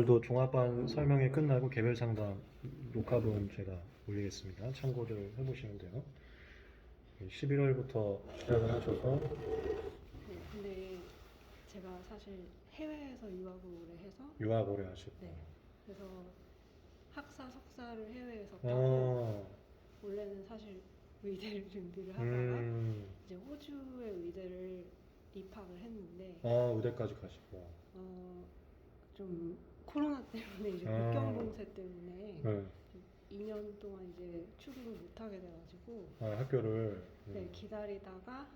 오늘도 종합반 설명이 끝나고 개별 상담 녹화본 제가 올리겠습니다. 참고를 해보시면 돼요. 11월부터 시작을 하셔서 네, 근데 제가 사실 해외에서 유학을 오래 해서 유학 오래 하시고 네, 그래서 학사, 석사를 해외에서 따고 어, 원래는 사실 의대를 준비를 하다가 이제 호주의 의대를 입학을 했는데 의대까지 가시고 좀 코로나 때문에 이제 아. 국경 봉쇄 때문에 네. 2년 동안 이제 출국을 못 하게 돼가지고 학교를 네, 기다리다가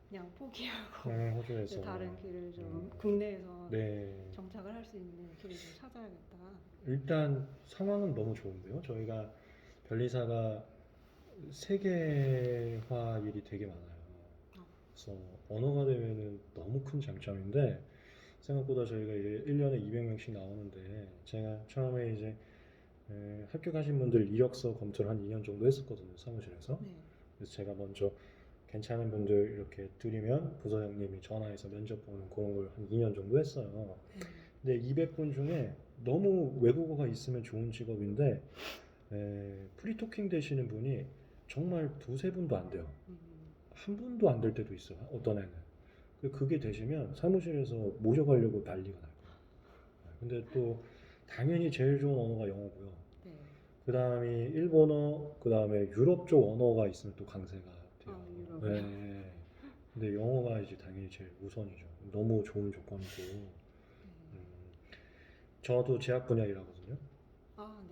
그냥 포기하고 호주에서 이제 다른 길을 좀 국내에서 네. 정착을 할 수 있는 길을 좀 찾아야겠다. 일단 상황은 너무 좋은데요. 저희가 변리사가 세계화율이 되게 많아요. 그래서 언어가 되면은 너무 큰 장점인데 생각보다 저희가 이제 1년에 200명씩 나오는데 제가 처음에 이제 합격하신 분들 이력서 검토를 한 2년 정도 했었거든요, 사무실에서. 네. 그래서 제가 먼저 괜찮은 분들 이렇게 드리면 부서장님이 전화해서 면접 보는 그런 걸 한 2년 정도 했어요. 근데 200분 중에 너무 외국어가 있으면 좋은 직업인데 프리토킹 되시는 분이 정말 두세 분도 안 돼요. 한 분도 안 될 때도 있어요, 어떤 애는. 그게 되시면 사무실에서 모셔가려고 난리가 나요. 근데 또 당연히 제일 좋은 언어가 영어고요. 네. 그 다음이 일본어, 그 다음에 유럽 쪽 언어가 있으면 또 강세가 돼요. 유럽. 네. 근데 영어가 이제 당연히 제일 우선이죠. 너무 좋은 조건이고. 저도 제약 분야 일하거든요.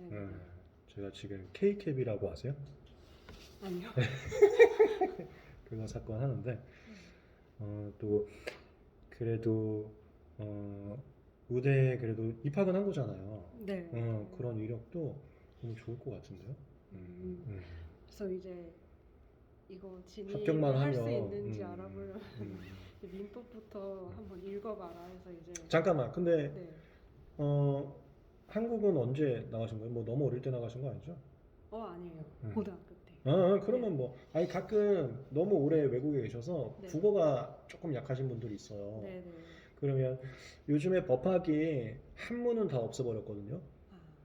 네. 네. 제가 지금 K캡이라고 아세요? 아니요. 그거 사건 하는데 또 그래도 의대 그래도 입학은 한 거잖아요. 네. 그런 이력도 너무 좋을 것 같은데요. 그래서 이제 이거 합격만 진입을 할 수 하면, 있는지 알아보려면 민법부터 한번 읽어봐라 해서 이제 잠깐만. 근데 네. 한국은 언제 나가신 거예요? 뭐 너무 어릴 때 나가신 거 아니죠? 아니에요. 고등학교 때. 그러면 네. 뭐 아니 가끔 너무 오래 외국에 계셔서 네. 국어가 조금 약하신 분들이 있어요. 네. 그러면 요즘에 법학이 한문은 다 없애버렸거든요.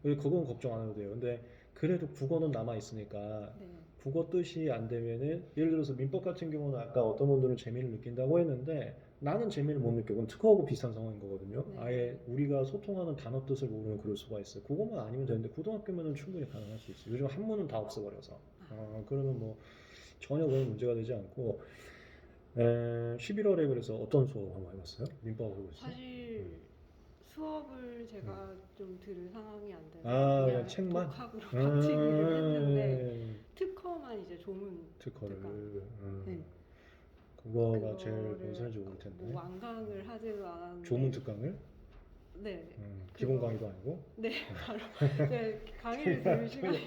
그건 걱정 안 해도 돼요. 근데 그래도 국어는 남아 있으니까 네. 국어 뜻이 안 되면은 예를 들어서 민법 같은 경우는 아까 어떤 분들은 재미를 느낀다고 했는데 나는 재미를 못 느껴. 그건 특허하고 비슷한 상황인 거거든요. 네. 아예 우리가 소통하는 단어 뜻을 모르면 그럴 수가 있어요. 국어만 아니면 되는데 고등학교면은 충분히 가능할 수 있어요. 요즘 한문은 다 없애버려서 그러면 뭐 전혀 그런 문제가 되지 않고 11월에 그래서 어떤 수업 한번 해봤어요? 민법 하고 있어요? 사실 수업을 제가 좀 들을 상황이 안 돼서 그냥 책만? 독학으로 마치기를 했는데 특허만 이제 조문 특허를 네. 그거가 제일 그거를 건설 좋을 텐데 뭐 완강을 하지도 않았는데 조문 특강을? 네. 기본 강의도 아니고? 네, 바로 네, 강의를 들을 시간이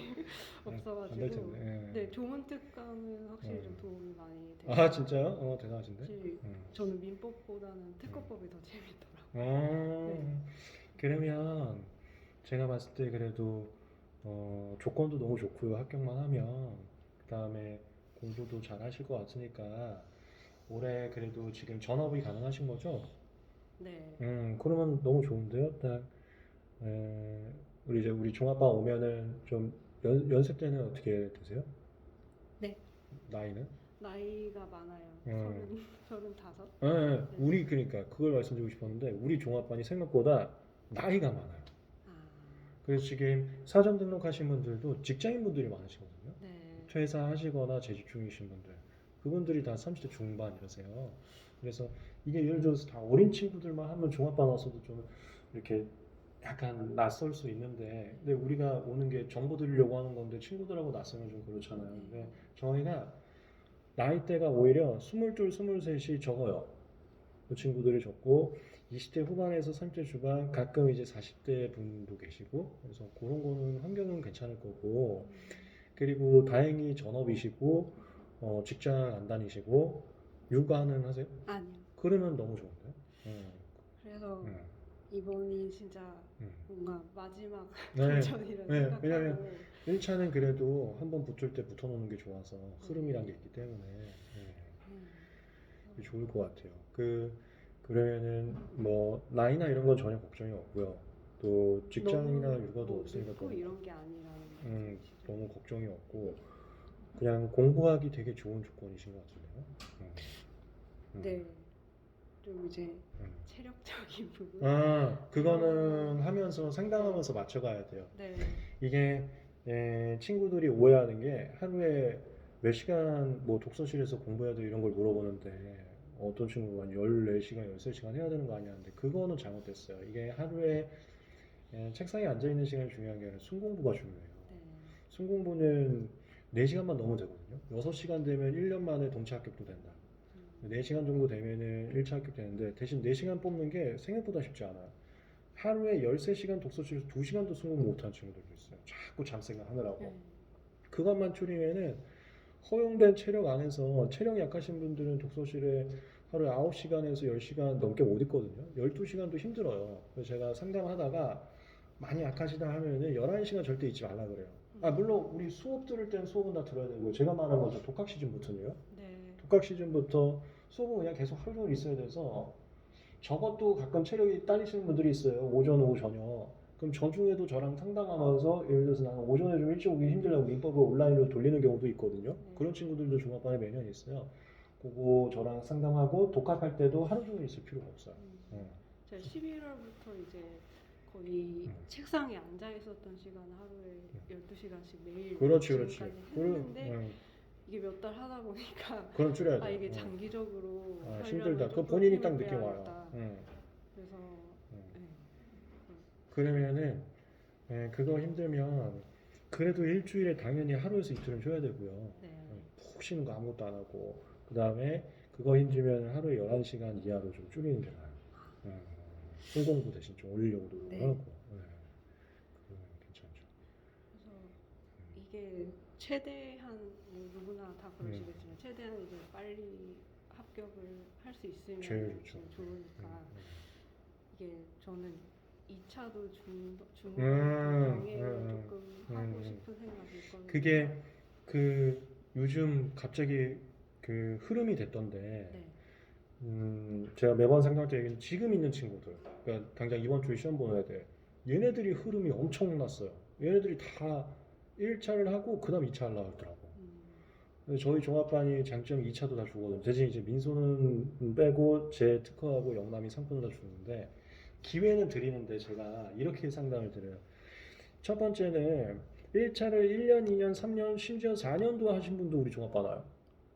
없어가지고 네, 조문 특강은 확실히 좀 도움이 많이 돼요. 진짜요? 대단하신데? 사실 저는 민법보다는 특허법이 더 재밌더라고요. 네. 그러면 제가 봤을 때 그래도 조건도 너무 좋고요. 합격만 하면 그 다음에 공부도 잘 하실 것 같으니까 올해 그래도 지금 전업이 가능하신 거죠? 네. 그러면 너무 좋은데요. 딱 우리 종합반 오면은 좀 연세 때는 어떻게 되세요? 네. 나이는? 나이가 많아요. 35? 네. 우리 그러니까 그걸 말씀드리고 싶었는데 우리 종합반이 생각보다 나이가 많아요. 그래서 지금 사전 등록하신 분들도 직장인 분들이 많으시거든요. 네. 퇴사하시거나 재직 중이신 분들 그분들이 다 30대 중반이라세요. 그래서 이게 예를 들어서 다 어린 친구들만 하면 종합반 와서도 좀 이렇게 약간 낯설 수 있는데 근데 우리가 오는 게 정보 드리려고 하는 건데 친구들하고 낯설면 좀 그렇잖아요. 근데 저희가 나이대가 오히려 22, 23이 적어요. 그 친구들이 적고 20대 후반에서 30대 중반 가끔 이제 40대 분도 계시고 그래서 그런 거는 환경은 괜찮을 거고 그리고 다행히 전업이시고 직장 안 다니시고 육아는 하세요? 아니요. 그러면 너무 좋은데요? 그래서 이번이 진짜 뭔가 마지막 네. 도전이라 네. 생각하고 왜냐면 1차는 그래도 한번 붙을 때 붙어놓는 게 좋아서 흐름이란 게 있기 때문에 좋을 것 같아요. 그 그러면은 뭐 나이나 이런 건 전혀 걱정이 없고요. 또 직장이나 너무 육아도 없으니까 늙고 너무, 이런 게 아니라는 말씀이시죠? 너무 걱정이 없고 그냥 공부하기 되게 좋은 조건이신 것 같은데요. 네, 좀 이제 음. 체력적인 부분. 그거는 하면서 상담하면서 맞춰가야 돼요. 네, 이게 친구들이 오해하는 게 하루에 몇 시간 뭐 독서실에서 공부해야 돼 이런 걸 물어보는데 어떤 친구가 한 14시간, 13시간 해야 되는 거 아니야? 근데 그거는 잘못됐어요. 이게 하루에 책상에 앉아있는 시간이 중요한 게 아니라 순공부가 중요해요. 네, 순공부는 4시간만 넘으면 되거든요. 6시간 되면 1년 만에 동체 합격도 된다. 4시간 정도 되면은 1차 합격 되는데 대신 4시간 뽑는 게 생각보다 쉽지 않아요. 하루에 13시간 독서실에서 2시간도 성공 못한 친구들도 있어요. 자꾸 잠생각 하느라고. 네. 그것만 줄이면은 허용된 체력 안에서 체력 약하신 분들은 독서실에 하루에 9시간에서 10시간 넘게 못 있거든요. 12시간도 힘들어요. 그래서 제가 상담하다가 많이 약하시다 하면은 11시간 절대 있지 말라 그래요. 물론 우리 수업 들을 땐 수업은 다 들어야 되고 제가 말한 거죠. 독학 시즌부터는요. 네. 독학 시즌부터 수업은 그냥 계속 하루 종일 있어야 돼서 저것도 가끔 체력이 딸리시는 분들이 있어요. 오전, 오후, 저녁. 그럼 저중에도 저랑 상담하면서 예를 들어서 나는 오전에 좀 일찍 오기 힘들다고 민법을 온라인으로 돌리는 경우도 있거든요. 그런 친구들도 종합반에 매년 있어요. 그거 저랑 상담하고 독학할 때도 하루 종일 있을 필요가 없어요. 제가 11월부터 이제 거의 책상에 앉아 있었던 시간 하루에 12시간씩 매일 그렇지. 지금까지 했는데 이게 몇 달 하다 보니까 그럼 줄여야 돼요. 이게 장기적으로 힘들다. 하려면 그 조금 본인이 힘을 딱 느낌 빼야겠다. 와요. 그래서 그러면은 그거 힘들면 그래도 일주일에 당연히 하루에서 이틀은 쉬어야 되고요. 네. 푹 쉬는 거 아무것도 안 하고 그 다음에 그거 힘들면 하루에 11시간 이하로 좀 줄이는 게 나아요. 순공부 대신 좀 올리려고 노력을 네. 하고 그러면 괜찮죠. 그래서 이게 최대한 뭐 누구나 다 그러시겠지만 최대한 이제 빨리 합격을 할 수 있으면 제일 좋죠. 좋으니까 이게 저는 2차도 중간 병행을 조금 하고 싶은 생각이 있거든요. 그게 그 요즘 갑자기 그 흐름이 됐던데 네. 제가 매번 상담할 때 얘기는 지금 있는 친구들 그러니까 당장 이번 주에 시험 보내야 돼 얘네들이 흐름이 엄청났어요. 얘네들이 다 1차를 하고 그 다음 2차 하려고 하더라고. 근데 저희 종합반이 장점이 2차도 다 주거든요. 대신 이제 민소는 빼고 제 특허하고 영남이 상품을 다 주는데 기회는 드리는데 제가 이렇게 상담을 드려요. 첫 번째는 1차를 1년, 2년, 3년, 심지어 4년도 하신 분도 우리 종합반 와요.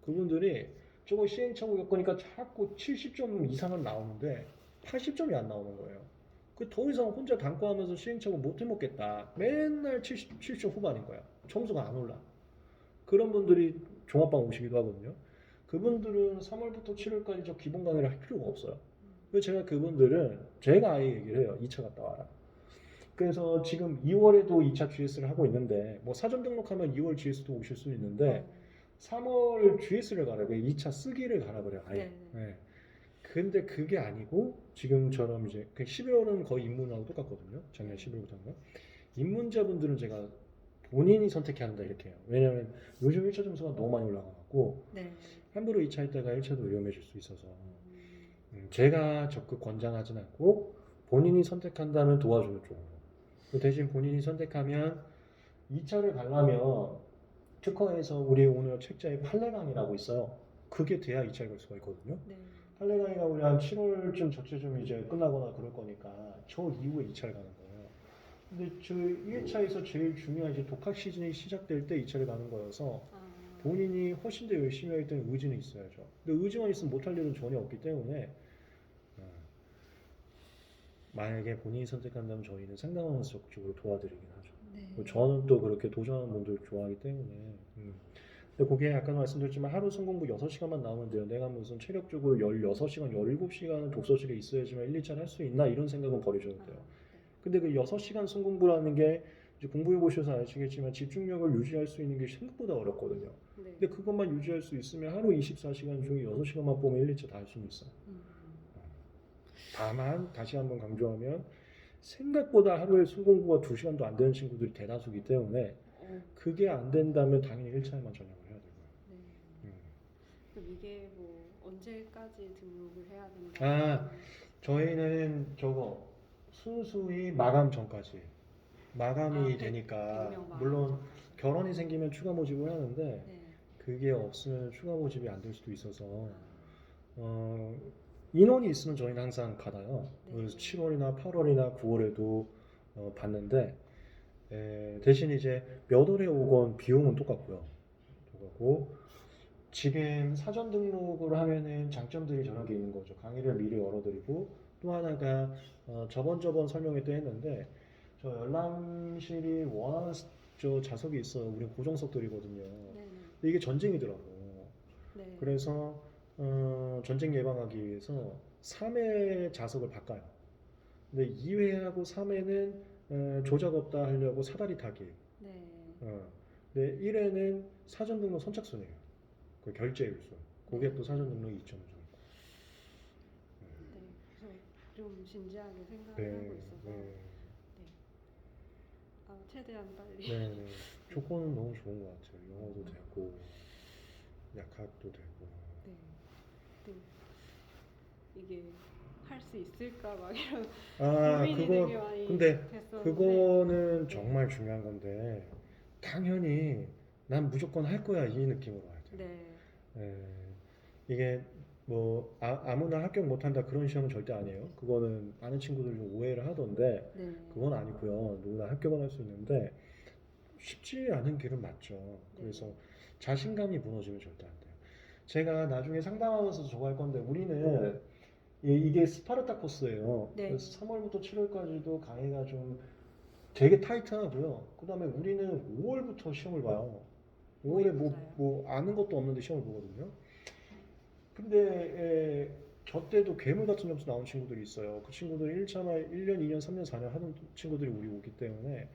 그분들이 저거 시행착오 겪으니까 자꾸 70점 이상은 나오는데 80점이 안 나오는 거예요. 그 더 이상 혼자 담고 하면서 시행착오 못 해먹겠다. 맨날 70점 후반인 거야. 점수가 안 올라. 그런 분들이 종합반 오시기도 하거든요. 그분들은 3월부터 7월까지 저 기본 강의를 할 필요가 없어요. 그래서 제가 그분들은 제가 아예 얘기를 해요. 2차 갔다 와라. 그래서 지금 2월에도 2차 GS를 하고 있는데 뭐 사전 등록하면 2월 GS도 오실 수 있는데 3월 GS를 가라 그래요. 2차 쓰기를 가라 그래요. 아예. 네. 근데 그게 아니고 지금처럼 이제 11월은 거의 입문하고 똑같거든요. 작년 11월부터인가. 입문자분들은 제가 본인이 선택해야 한다 이렇게 해요. 왜냐면 요즘 1차 점수가 너무 많이 올라가고 함부로 2차 했다가 1차도 위험해질 수 있어서 제가 적극 권장하진 않고 본인이 선택한다면 도와주는 쪽으로. 대신 본인이 선택하면 2차를 가려면 특허에서 우리 오늘 책자에 판례강의라고 있어요. 그게 돼야 2차를 갈 수가 있거든요. 판례강의가 우리 한 7월쯤 적재좀 이제 끝나거나 그럴 거니까 저 이후에 2차를 가는 거예요. 근데 저 1차에서 제일 중요한 이제 독학 시즌이 시작될 때 2차를 가는 거여서 본인이 훨씬 더 열심히 하기 때문에 의지는 있어야죠. 근데 의지만 있으면 못할 일은 전혀 없기 때문에 만약에 본인이 선택한다면 저희는 상담하면서 적극적으로 도와드리긴 하죠. 저는 또 그렇게 도전하는 분들 좋아하기 때문에. 근데 그게 아까 말씀드렸지만 하루 순공부 6시간만 나오면 돼요. 내가 무슨 체력적으로 16시간, 17시간은 독서실에 있어야지만 1, 2차를 할 수 있나 이런 생각은 버리셔도 돼요. 근데 그 6시간 순공부라는 게 이제 공부해 보셔서 아시겠지만 집중력을 유지할 수 있는 게 생각보다 어렵거든요. 근데 그것만 유지할 수 있으면 하루 24시간 중에 6시간만 보면 1, 2차 다 할 수는 있어요. 다만 다시 한번 강조하면 생각보다 하루에 순공부가 2시간도 안 되는 친구들이 대다수이기 때문에 그게 안 된다면 당연히 1차에만 전념을 해야 되고요. 그럼 이게 뭐 언제까지 등록을 해야 된다? 아, 저희는 저거 순수히 마감 전까지 마감이 되니까 100명 마감 물론 전까지. 결혼이 생기면 추가 모집을 하는데 네. 그게 없으면 추가 모집이 안 될 수도 있어서 어, 인원이 있으면 저희는 항상 받아요. 네. 그래서 7월이나 8월이나 9월에도 받는데 대신 이제 몇 월에 오건 비용은 똑같고요. 똑같고 지금 사전 등록을 하면은 장점들이 저런 게 있는 거죠. 강의를 미리 열어드리고 또 하나가 저번 설명회 때 했는데 저 열람실이 원하는 저 좌석이 있어요. 우리 고정석들이거든요. 네. 근데 이게 전쟁이더라고. 네. 그래서 전쟁 예방하기 위해서 3회 좌석을 바꿔요. 근데 2회하고 3회는 조작 없다 하려고 사다리 타기. 네. 근데 1회는 사전 등록 선착순이에요. 그 결제율수. 그게 또 사전 등록이 2.5 정도. 네. 그래서 좀 진지하게 생각을 네, 하고 있어서 네, 최대한 빨리. 네, 네. 조건은 너무 좋은 것 같아요. 영어도 되고, 약학도 되고. 네. 또 이게 할 수 있을까 막 이런 고민이 되게 많이 근데 됐었는데. 그거는 정말 중요한 건데, 당연히 난 무조건 할 거야 이 느낌으로 해야 돼요. 네. 예, 이게 뭐 아무나 합격 못한다 그런 시험은 절대 아니에요. 그거는 많은 친구들이 좀 오해를 하던데 네. 그건 아니고요. 누구나 합격은 할 수 있는데 쉽지 않은 길은 맞죠. 그래서 자신감이 무너지면 절대 안 돼요. 제가 나중에 상담하면서 저거 할 건데 우리는 이게 스파르타 코스예요. 네. 그래서 3월부터 7월까지도 강의가 좀 되게 타이트하고요. 그다음에 우리는 5월부터 시험을 봐요. 5월에 뭐 아는 것도 없는데 시험을 보거든요. 근데 저 때도 괴물 같은 점수 나온 친구들이 있어요. 그 친구들이 1차나 1년, 2년, 3년, 4년 하는 친구들이 우리 오기 때문에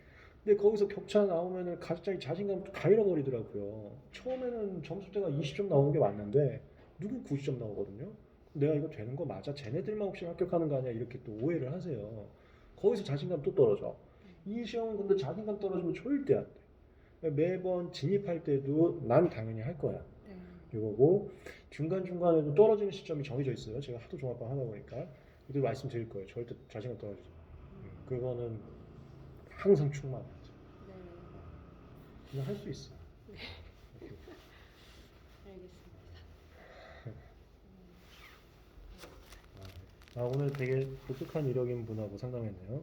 근데 거기서 격차 나오면은 갑자기 자신감 다 잃어버리더라고요. 처음에는 점수대가 20점 나오는 게 맞는데 누구 90점 나오거든요. 내가 이거 되는 거 맞아? 쟤네들만 혹시 합격하는 거 아니야? 이렇게 또 오해를 하세요. 거기서 자신감 또 떨어져. 이 시험은 근데 자신감 떨어지면 절대 안 돼. 매번 진입할 때도 난 당연히 할 거야. 네. 이거고 중간중간에도 떨어지는 시점이 정해져 있어요. 제가 하도 종합반 하다 보니까 그때 말씀드릴 거예요. 절대 자신감 떨어지지 마. 그거는 항상 충만해야죠. 네. 그냥 할 수 있어. 알겠습니다. 오늘 되게 독특한 이력인 분하고 상담했네요.